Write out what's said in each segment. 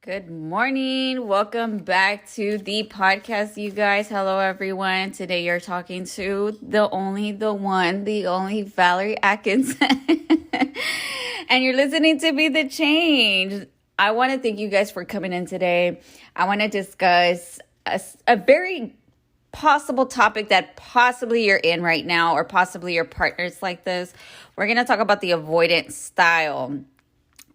Good morning. Welcome back to the podcast, you guys. Hello, everyone. Today you're talking to the one, the only Valerie Atkins. And you're listening to Be the Change. I want to thank you guys for coming in today. I want to discuss a very possible topic that possibly you're in right now, or possibly your partner's like this. We're going to talk about the avoidant style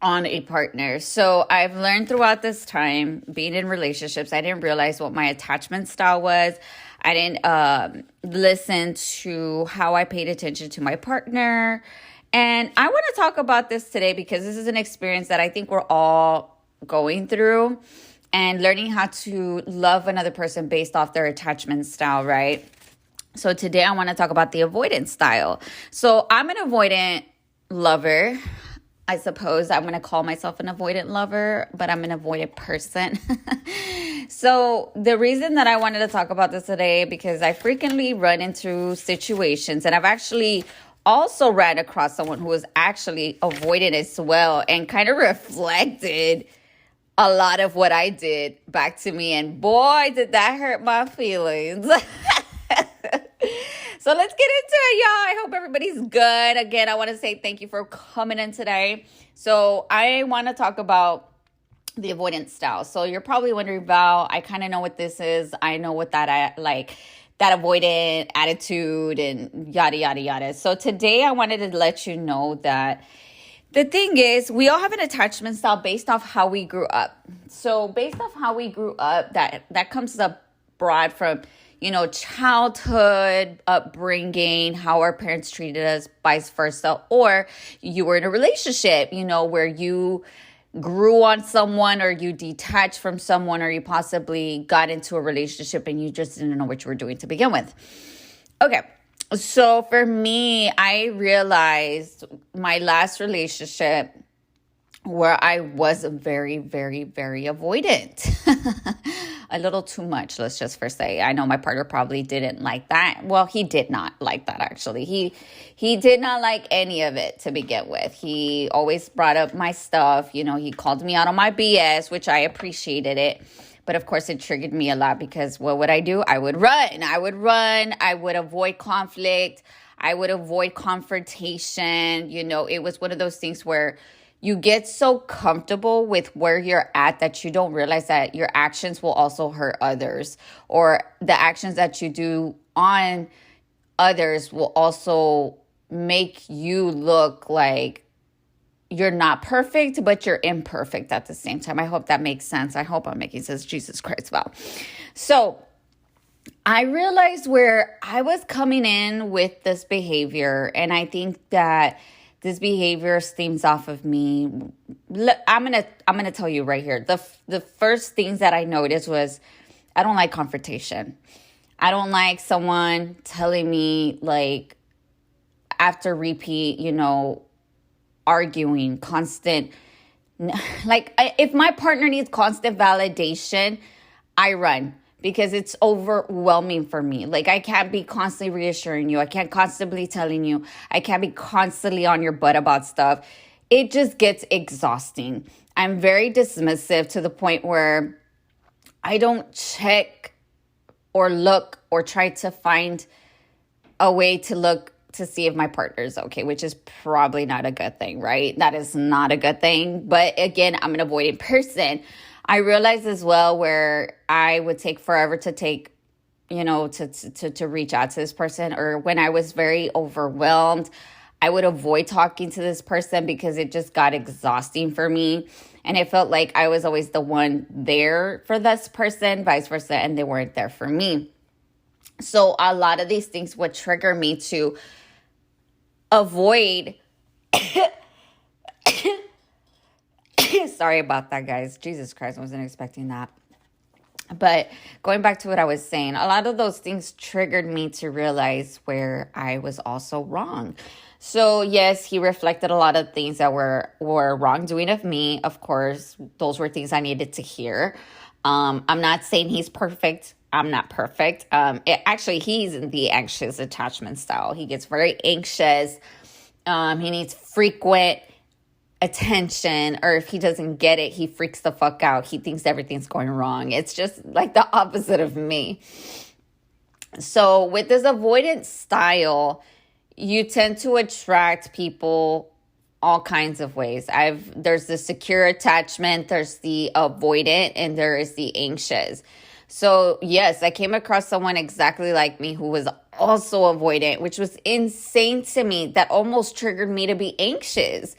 on a partner. So I've learned throughout this time being in relationships, I didn't realize what my attachment style was. I didn't listen to how I paid attention to my partner. And I want to talk about this today because this is an experience that I think we're all going through, and learning how to love another person based off their attachment style, right? So today I want to talk about the avoidance style. So I'm an avoidant lover. I suppose I'm going to call myself an avoidant lover, but I'm an avoidant person. So the reason that I wanted to talk about this today, because I frequently run into situations, and I've actually also ran across someone who was actually avoidant as well, and kind of reflected a lot of what I did back to me. And boy, did that hurt my feelings. So let's get into it, y'all. I hope everybody's good. Again, I want to say thank you for coming in today. So I want to talk about the avoidance style. So you're probably wondering, Val, I kind of know what this is. I know what that avoidant attitude and yada, yada, yada. So today I wanted to let you know that the thing is, we all have an attachment style based off how we grew up. So based off how we grew up, that comes up broad from childhood, upbringing, how our parents treated us, vice versa. Or you were in a relationship, where you grew on someone, or you detached from someone, or you possibly got into a relationship and you just didn't know what you were doing to begin with. Okay. So for me, I realized my last relationship where I was very, very, very avoidant. A little too much, let's just first say. I know my partner probably didn't like that. Well, he did not like that, actually. He did not like any of it to begin with. He always brought up my stuff. He called me out on my BS, which I appreciated it. But of course, it triggered me a lot because what would I do? I would run. I would avoid conflict. I would avoid confrontation. It was one of those things where you get so comfortable with where you're at that you don't realize that your actions will also hurt others, or the actions that you do on others will also make you look like you're not perfect, but you're imperfect at the same time. I hope that makes sense. I hope I'm making sense. Jesus Christ, wow. So I realized where I was coming in with this behavior, and I think that this behavior stems off of me. I'm gonna tell you right here. The first things that I noticed was I don't like confrontation. I don't like someone telling me, like, after repeat, arguing, constant. Like, if my partner needs constant validation, I run. Because it's overwhelming for me. Like, I can't be constantly reassuring you. I can't constantly telling you. I can't be constantly on your butt about stuff. It just gets exhausting. I'm very dismissive to the point where I don't check or look or try to find a way to look to see if my partner is okay, which is probably not a good thing, right? That is not a good thing. But again, I'm an avoidant person. I realized as well where I would take forever to to reach out to this person, or when I was very overwhelmed, I would avoid talking to this person because it just got exhausting for me. And it felt like I was always the one there for this person, vice versa, and they weren't there for me. So a lot of these things would trigger me to avoid sorry about that, guys. Jesus Christ, I wasn't expecting that. But going back to what I was saying, a lot of those things triggered me to realize where I was also wrong. So yes, he reflected a lot of things that were wrongdoing of me. Of course, those were things I needed to hear. I'm not saying he's perfect. I'm not perfect. Actually, he's in the anxious attachment style. He gets very anxious. He needs frequent attention, or if he doesn't get it, he freaks the fuck out. He thinks everything's going wrong. It's just like the opposite of me. So with this avoidant style, you tend to attract people all kinds of ways. There's the secure attachment, there's the avoidant, and there is the anxious. So yes, I came across someone exactly like me who was also avoidant, which was insane to me. That almost triggered me to be anxious.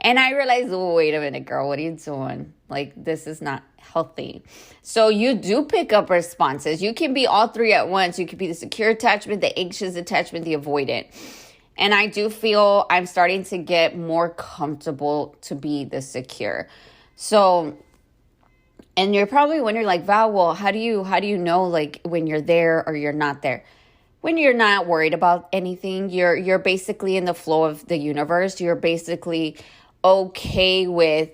And I realized, oh, wait a minute, girl, what are you doing? Like, this is not healthy. So you do pick up responses. You can be all three at once. You could be the secure attachment, the anxious attachment, the avoidant. And I do feel I'm starting to get more comfortable to be the secure. So, and you're probably wondering like, Val, well, how do you know like when you're there or you're not there? When you're not worried about anything, you're basically in the flow of the universe. You're basically okay with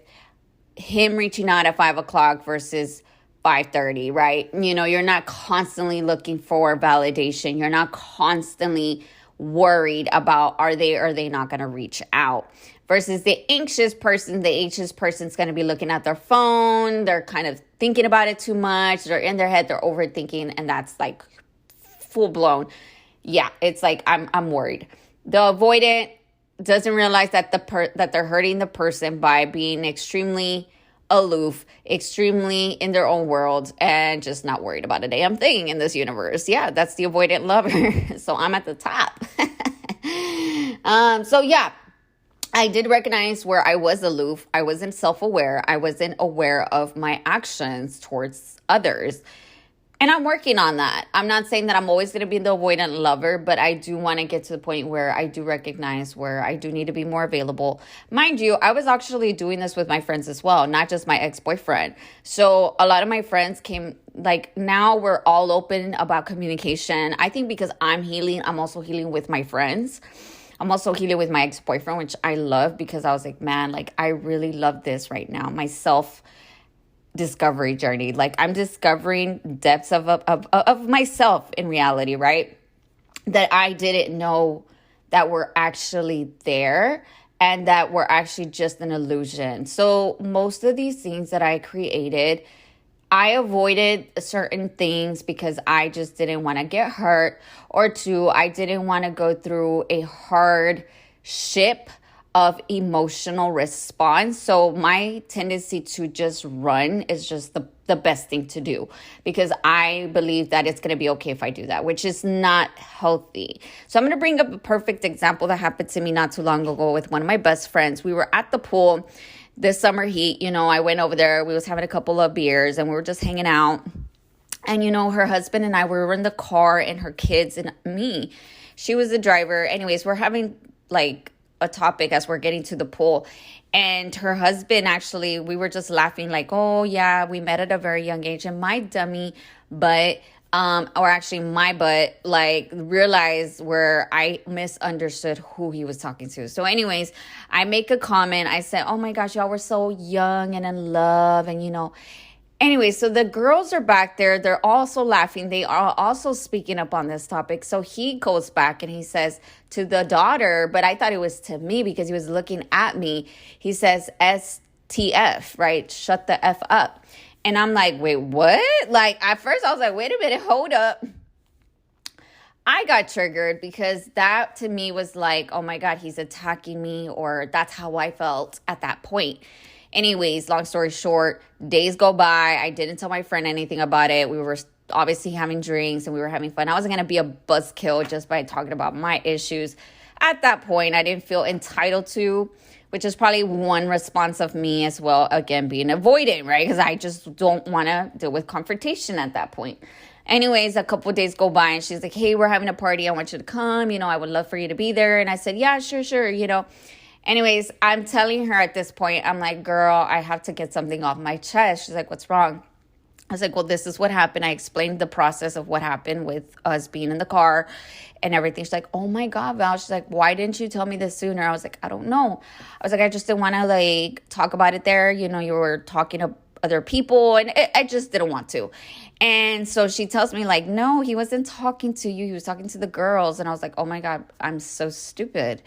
him reaching out at 5 o'clock versus 5:30, right? You know, you're not constantly looking for validation. You're not constantly worried about are they not going to reach out. Versus the anxious person's going to be looking at their phone. They're kind of thinking about it too much. They're in their head. They're overthinking, and that's like full blown. Yeah, it's like I'm worried. The avoidant doesn't realize that that they're hurting the person by being extremely aloof, extremely in their own world, and just not worried about a damn thing in this universe. Yeah, that's the avoidant lover. So I'm at the top. So yeah, I did recognize where I was aloof. I wasn't self-aware. I wasn't aware of my actions towards others. And I'm working on that. I'm not saying that I'm always going to be the avoidant lover, but I do want to get to the point where I do recognize where I do need to be more available. Mind you, I was actually doing this with my friends as well, not just my ex-boyfriend. So a lot of my friends came, like now we're all open about communication. I think because I'm healing, I'm also healing with my friends. I'm also healing with my ex-boyfriend, which I love because I was like, man, like I really love this right now. Myself discovery journey. Like I'm discovering depths of myself in reality, right? That I didn't know that were actually there and that were actually just an illusion. So most of these things that I created, I avoided certain things because I just didn't want to get hurt, or two, I didn't want to go through a hardship of emotional response. So my tendency to just run is just the best thing to do because I believe that it's going to be okay if I do that, which is not healthy. So I'm going to bring up a perfect example that happened to me not too long ago with one of my best friends. We were at the pool this summer heat. You know, I went over there. We was having a couple of beers and we were just hanging out. And, you know, her husband and I were in the car and her kids and me. She was the driver. Anyways, we're having like a topic as we're getting to the pool, and her husband actually, we were just laughing like, oh yeah, we met at a very young age, and my dummy butt or actually my butt like realized where I misunderstood who he was talking to. So anyways, I make a comment. I said, oh my gosh, y'all were so young and in love, and you know. Anyway, so the girls are back there. They're also laughing. They are also speaking up on this topic. So he goes back and he says to the daughter, but I thought it was to me because he was looking at me. He says, STF, right? Shut the F up. And I'm like, wait, what? Like at first I was like, wait a minute, hold up. I got triggered because that to me was like, oh my God, he's attacking me, or that's how I felt at that point. Anyways, long story short, days go by. I didn't tell my friend anything about it. We were obviously having drinks and we were having fun. I wasn't going to be a buzzkill just by talking about my issues. At that point, I didn't feel entitled to, which is probably one response of me as well, again, being avoidant, right? Because I just don't want to deal with confrontation at that point. Anyways, a couple of days go by and she's like, hey, we're having a party. I want you to come. You know, I would love for you to be there. And I said, yeah, sure, you know. Anyways, I'm telling her at this point, I'm like, girl, I have to get something off my chest. She's like, what's wrong? I was like, well, this is what happened. I explained the process of what happened with us being in the car and everything. She's like, oh my God, Val. She's like, why didn't you tell me this sooner? I was like, I don't know. I was like, I just didn't want to like talk about it there. You know, you were talking to other people and I just didn't want to. And so she tells me like, no, he wasn't talking to you. He was talking to the girls. And I was like, oh my God, I'm so stupid.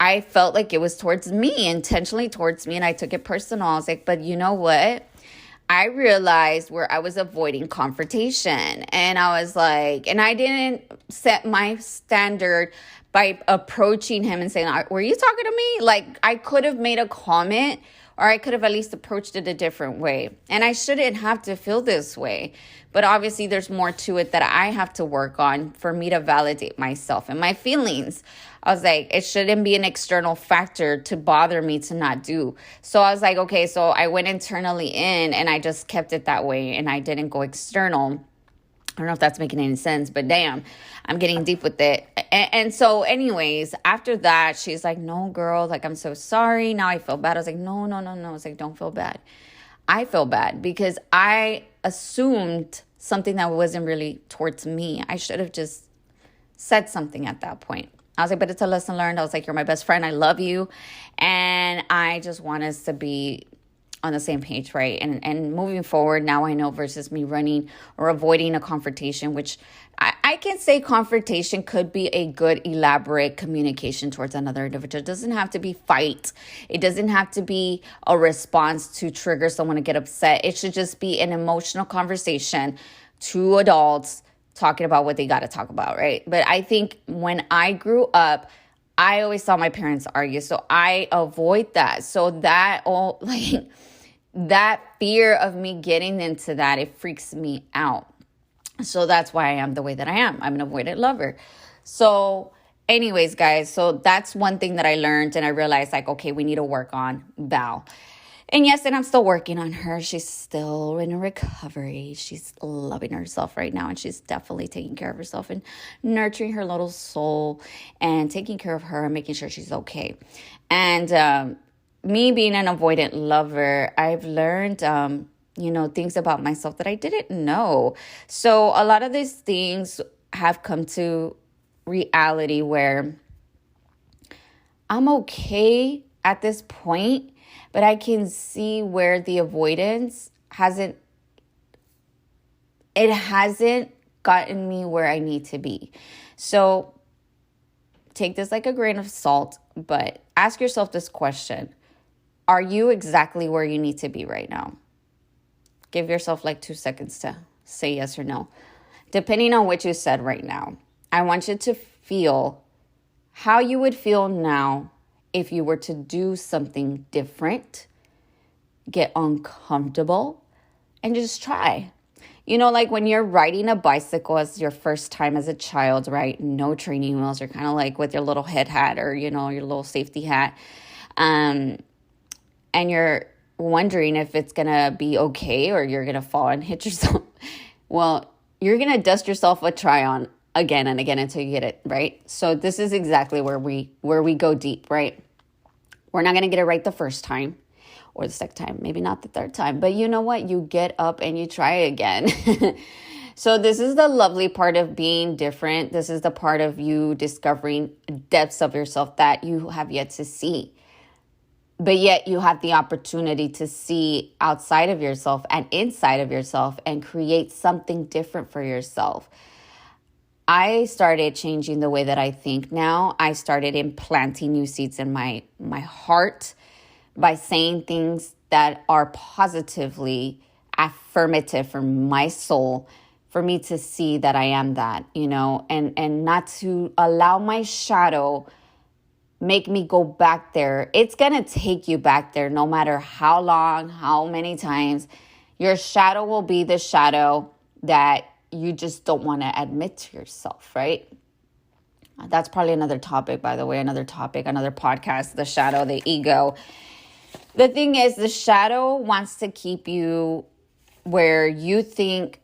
I felt like it was towards me, intentionally towards me, and I took it personal. I was like, but you know what? I realized where I was avoiding confrontation. And I was like, and I didn't set my standard by approaching him and saying, were you talking to me? Like, I could have made a comment, or I could have at least approached it a different way. And I shouldn't have to feel this way. But obviously, there's more to it that I have to work on for me to validate myself and my feelings. I was like, it shouldn't be an external factor to bother me to not do. So I was like, okay, so I went internally in and I just kept it that way and I didn't go external. I don't know if that's making any sense, but damn, I'm getting deep with it. And so anyways, after that, she's like, no, girl, like, I'm so sorry. Now I feel bad. I was like, no. I was like, don't feel bad. I feel bad because I assumed something that wasn't really towards me. I should have just said something at that point. I was like, but it's a lesson learned. I was like, you're my best friend. I love you. And I just want us to be on the same page, right? And moving forward, now I know versus me running or avoiding a confrontation, which I can say confrontation could be a good, elaborate communication towards another individual. It doesn't have to be fight. It doesn't have to be a response to trigger someone to get upset. It should just be an emotional conversation, two adults talking about what they got to talk about, right? But I think when I grew up, I always saw my parents argue, so I avoid that. So that fear of me getting into that, it freaks me out. So that's why I am the way that I am. I'm an avoidant lover. So anyways, guys, so that's one thing that I learned, and I realized, like, okay, we need to work on Val. And yes, and I'm still working on her. She's still in a recovery. She's loving herself right now, and she's definitely taking care of herself and nurturing her little soul and taking care of her and making sure she's okay. And me being an avoidant lover, I've learned, things about myself that I didn't know. So a lot of these things have come to reality where I'm okay at this point, but I can see where the avoidance hasn't gotten me where I need to be. So take this like a grain of salt, but ask yourself this question. Are you exactly where you need to be right now? Give yourself like 2 seconds to say yes or no. Depending on what you said right now, I want you to feel how you would feel now if you were to do something different, get uncomfortable, and just try. Like when you're riding a bicycle as your first time as a child, right? No training wheels. You're kind of like with your little head hat or, your little safety hat. And you're wondering if it's going to be okay or you're going to fall and hit yourself. Well, you're going to dust yourself a try on again and again until you get it, right? So this is exactly where we go deep, right? We're not going to get it right the first time or the second time, maybe not the third time. But you know what? You get up and you try again. So this is the lovely part of being different. This is the part of you discovering depths of yourself that you have yet to see. But yet you have the opportunity to see outside of yourself and inside of yourself and create something different for yourself. I started changing the way that I think now. I started implanting new seeds in my heart by saying things that are positively affirmative for my soul, for me to see that I am that, and not to allow my shadow make me go back there. It's going to take you back there no matter how long, how many times. Your shadow will be the shadow that you just don't want to admit to yourself, right? That's probably another topic, by the way, another podcast, the shadow, the ego. The thing is, the shadow wants to keep you where you think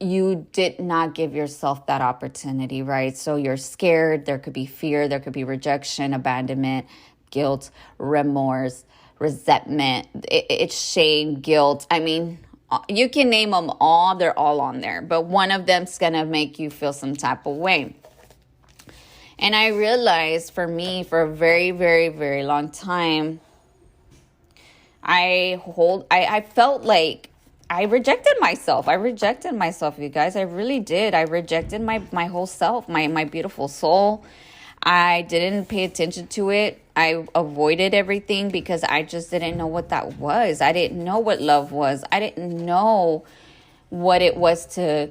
you did not give yourself that opportunity, right? So you're scared. There could be fear. There could be rejection, abandonment, guilt, remorse, resentment. It's shame, guilt. I mean, you can name them all. They're all on there. But one of them's going to make you feel some type of way. And I realized for me, for a very, very, very long time, I felt like I rejected myself. You guys. I really did. I rejected my whole self, my beautiful soul. I didn't pay attention to it. I avoided everything because I just didn't know what that was. I didn't know what love was. I didn't know what it was to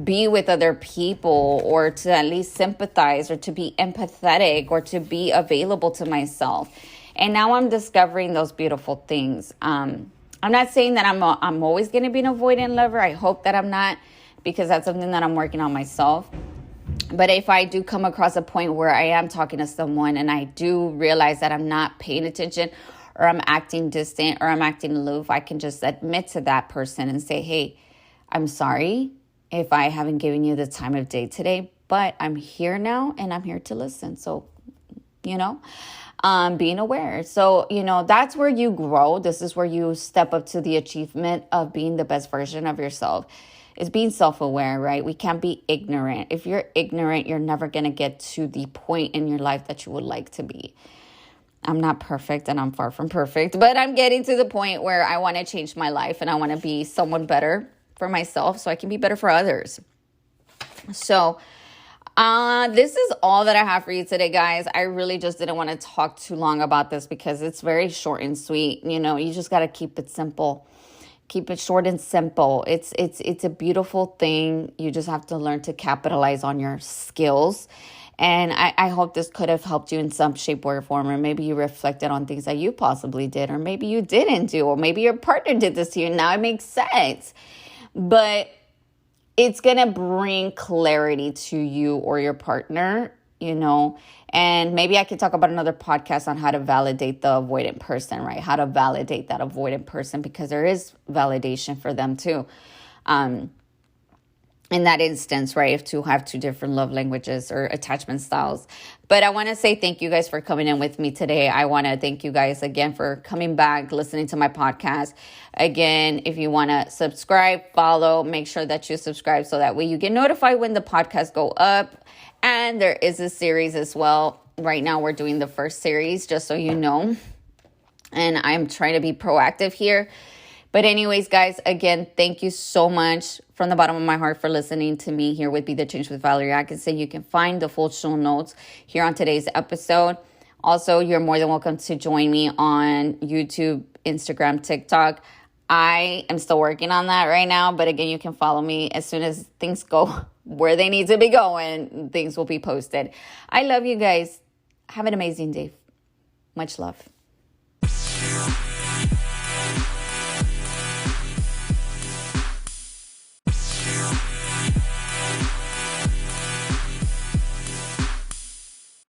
be with other people, or to at least sympathize, or to be empathetic, or to be available to myself. And now I'm discovering those beautiful things. I'm not saying that I'm always going to be an avoidant lover. I hope that I'm not, because that's something that I'm working on myself. But if I do come across a point where I am talking to someone and I do realize that I'm not paying attention, or I'm acting distant, or I'm acting aloof, I can just admit to that person and say, hey, I'm sorry if I haven't given you the time of day today, but I'm here now and I'm here to listen. So, being aware. So, that's where you grow. This is where you step up to the achievement of being the best version of yourself. Is being self-aware, right? We can't be ignorant. If you're ignorant, you're never going to get to the point in your life that you would like to be. I'm not perfect, and I'm far from perfect, but I'm getting to the point where I want to change my life, and I want to be someone better for myself so I can be better for others. So this is all that I have for you today, guys. I really just didn't want to talk too long about this because it's very short and sweet. You just got to keep it simple. Keep it short and simple. It's a beautiful thing. You just have to learn to capitalize on your skills. And I hope this could have helped you in some shape or form, or maybe you reflected on things that you possibly did, or maybe you didn't do, or maybe your partner did this to you. Now it makes sense. But it's going to bring clarity to you or your partner, and maybe I could talk about another podcast on how to validate the avoidant person, right? How to validate that avoidant person, because there is validation for them too. In that instance, right, if two have two different love languages or attachment styles. But I want to say thank you guys for coming in with me today. I want to thank you guys again for coming back, listening to my podcast. Again, if you want to subscribe, follow, make sure that you subscribe so that way you get notified when the podcasts go up. And there is a series as well. Right now we're doing the first series, just so you know. And I'm trying to be proactive here. But anyways, guys, again, thank you so much from the bottom of my heart for listening to me here with Be the Change with Valerie Atkinson. You can find the full show notes here on today's episode. Also, you're more than welcome to join me on YouTube, Instagram, TikTok. I am still working on that right now. But again, you can follow me as soon as things go where they need to be going. Things will be posted. I love you guys. Have an amazing day. Much love.